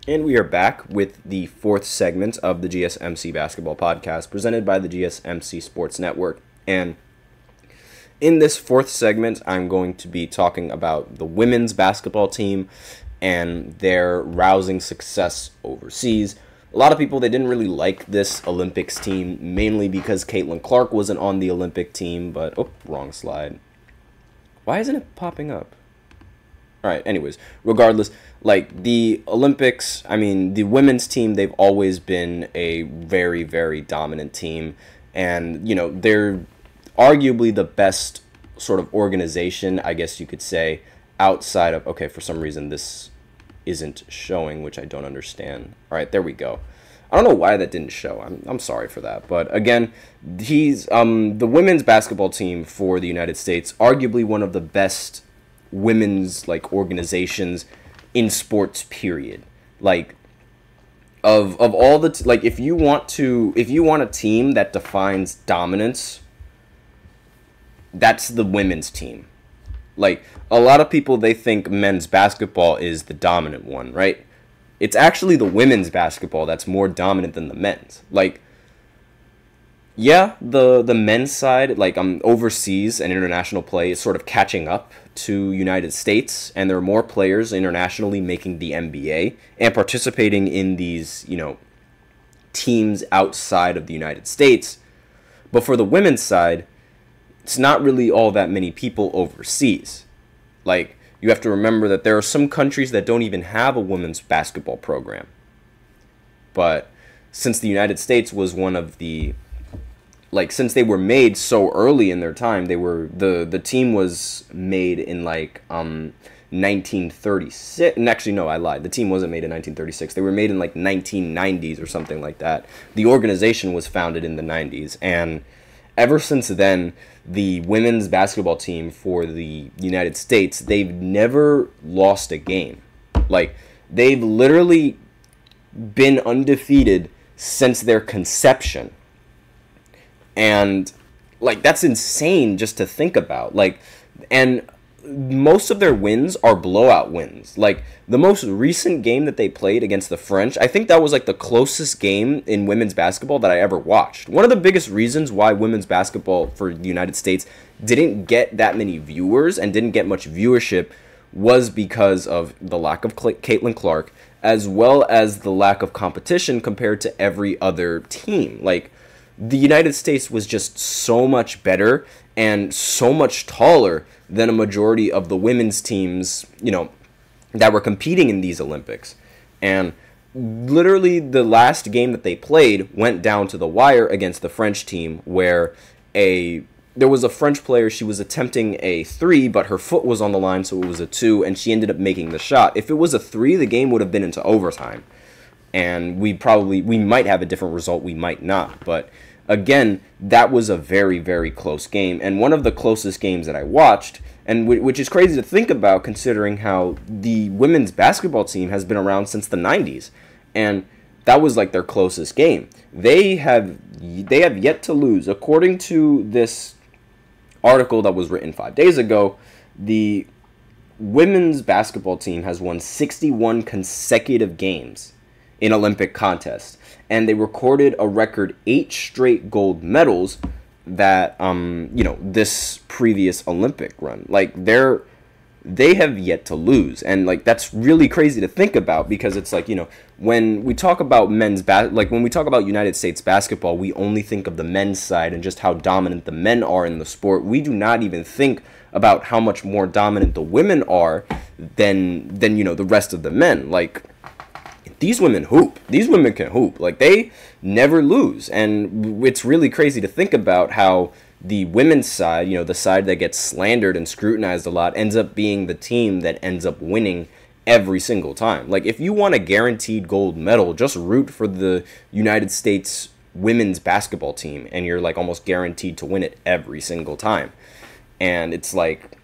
And we are back with the fourth segment of the GSMC Basketball Podcast presented by the GSMC Sports Network. And in this fourth segment, I'm going to be talking about the women's basketball team and their rousing success overseas. A lot of people, they didn't really like this Olympics team, mainly because Caitlin Clark wasn't on the Olympic team, but, oh, wrong slide. Why isn't it popping up? All right, anyways, regardless, like the Olympics, I mean, the women's team, they've always been a very, very dominant team. And, you know, they're arguably the best sort of organization, I guess you could say, outside of, okay, for some reason this isn't showing, which I don't understand. All right, there we go. I don't know why that didn't show. I'm sorry for that. But again, he's the women's basketball team for the United States, arguably one of the best women's like organizations in sports, period. Like of all the like if you want a team that defines dominance, that's the women's team. Like a lot of people, they think men's basketball is the dominant one, right? It's actually the women's basketball that's more dominant than the men's. Like, yeah, the men's side, like overseas and international play is sort of catching up to United States, and there are more players internationally making the NBA and participating in these, you know, teams outside of the United States. But for the women's side, it's not really all that many people overseas. Like, you have to remember that there are some countries that don't even have a women's basketball program. But since the United States was one of the, like, since they were made so early in their time, they were, the team was made in, like, 1936. And actually, no, I lied. The team wasn't made in 1936. They were made in, like, 1990s or something like that. The organization was founded in the 90s. And ever since then, the women's basketball team for the United States, they've never lost a game. Like, they've literally been undefeated since their conception. And, like, that's insane just to think about. Like, and most of their wins are blowout wins. Like, the most recent game that they played against the French, I think that was, like, the closest game in women's basketball that I ever watched. One of the biggest reasons why women's basketball for the United States didn't get that many viewers and didn't get much viewership was because of the lack of Caitlin Clark, as well as the lack of competition compared to every other team. Like, the United States was just so much better and so much taller than a majority of the women's teams, you know, that were competing in these Olympics. And literally the last game that they played went down to the wire against the French team, where there was a French player, she was attempting a 3, but her foot was on the line, so it was a 2, and she ended up making the shot. If it was a 3, the game would have been into overtime. And we might have a different result, we might not. But again, that was a very, very close game, and one of the closest games that I watched, and which is crazy to think about considering how the women's basketball team has been around since the 90s, and that was like their closest game. They have yet to lose. According to this article that was written 5 days ago, the women's basketball team has won 61 consecutive games in Olympic contests, and they recorded a record 8 straight gold medals that you know, this previous Olympic run. Like, they have yet to lose, and like that's really crazy to think about, because it's like, you know, when we talk about when we talk about United States basketball, we only think of the men's side and just how dominant the men are in the sport. We do not even think about how much more dominant the women are than you know, the rest of the men. Like, these women hoop. These women can hoop. Like, they never lose. And it's really crazy to think about how the women's side, you know, the side that gets slandered and scrutinized a lot, ends up being the team that ends up winning every single time. Like, if you want a guaranteed gold medal, just root for the United States women's basketball team, and you're, like, almost guaranteed to win it every single time. And it's like,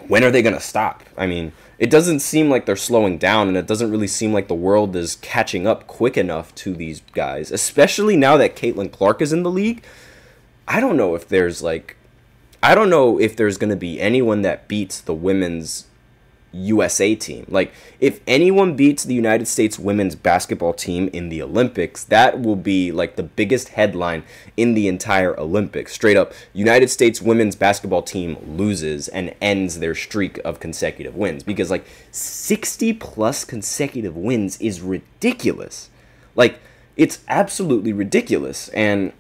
when are they going to stop? I mean, it doesn't seem like they're slowing down, and it doesn't really seem like the world is catching up quick enough to these guys, especially now that Caitlin Clark is in the league. I don't know if there's going to be anyone that beats the women's USA team. Like, if anyone beats the United States women's basketball team in the Olympics, that will be like the biggest headline in the entire Olympics. Straight up, United States women's basketball team loses and ends their streak of consecutive wins, because like 60 plus consecutive wins is ridiculous. Like, it's absolutely ridiculous. And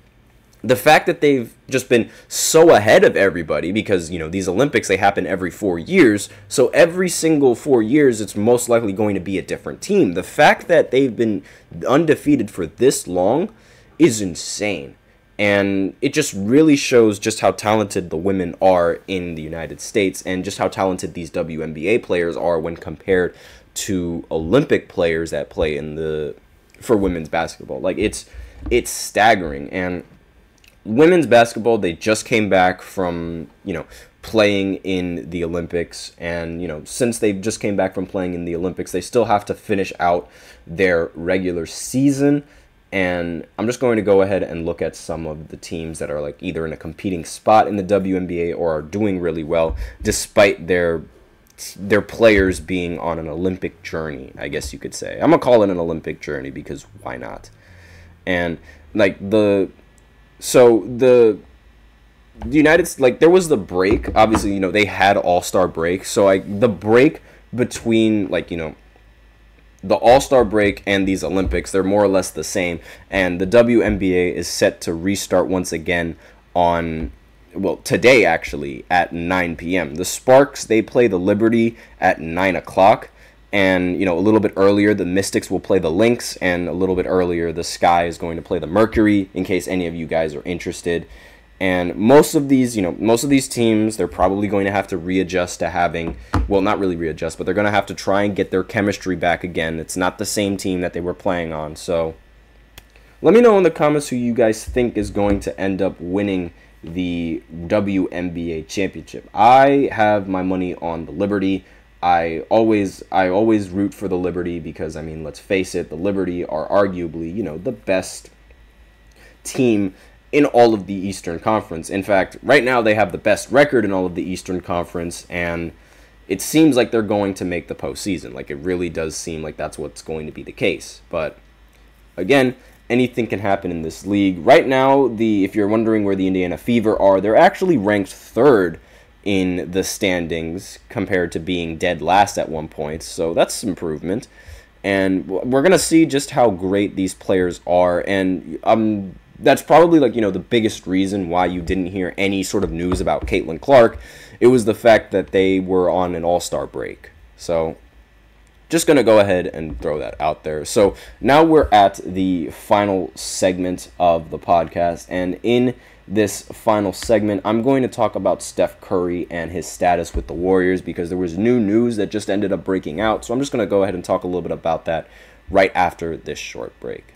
the fact that they've just been so ahead of everybody, because, you know, these Olympics, they happen every 4 years. So every single 4 years, it's most likely going to be a different team. The fact that they've been undefeated for this long is insane. And it just really shows just how talented the women are in the United States, and just how talented these WNBA players are when compared to Olympic players that play for women's basketball. Like, it's staggering. And women's basketball, they just came back from, you know, playing in the Olympics. And, you know, since they just came back from playing in the Olympics, they still have to finish out their regular season. And I'm just going to go ahead and look at some of the teams that are like either in a competing spot in the WNBA or are doing really well despite their players being on an Olympic journey, I guess you could say. I'm going to call it an Olympic journey because why not? And like the United, like, there was the break. Obviously, you know, they had All-Star break. So like the break between, like, you know, the All-Star break and these Olympics, they're more or less the same. And the WNBA is set to restart once again on, well, today actually at 9 p.m. The Sparks, they play the Liberty at 9 o'clock. And, you know, a little bit earlier, the Mystics will play the Lynx, and a little bit earlier, the Sky is going to play the Mercury, in case any of you guys are interested. And most of these teams, they're probably going to have to readjust to having, well, not really readjust, but they're going to have to try and get their chemistry back again. It's not the same team that they were playing on. So let me know in the comments who you guys think is going to end up winning the WNBA championship. I have my money on the Liberty. I always root for the Liberty because, I mean, let's face it, the Liberty are arguably, you know, the best team in all of the Eastern Conference. In fact, right now they have the best record in all of the Eastern Conference, and it seems like they're going to make the postseason. Like, it really does seem like that's what's going to be the case. But again, anything can happen in this league. Right now, if you're wondering where the Indiana Fever are, they're actually ranked third in the standings compared to being dead last at one point. So that's improvement. And we're going to see just how great these players are. And that's probably, like, you know, the biggest reason why you didn't hear any sort of news about Caitlin Clark. It was the fact that they were on an all-star break. So just going to go ahead and throw that out there. So now we're at the final segment of the podcast. And in this final segment, I'm going to talk about Steph Curry and his status with the Warriors, because there was new news that just ended up breaking out. So I'm just going to go ahead and talk a little bit about that right after this short break.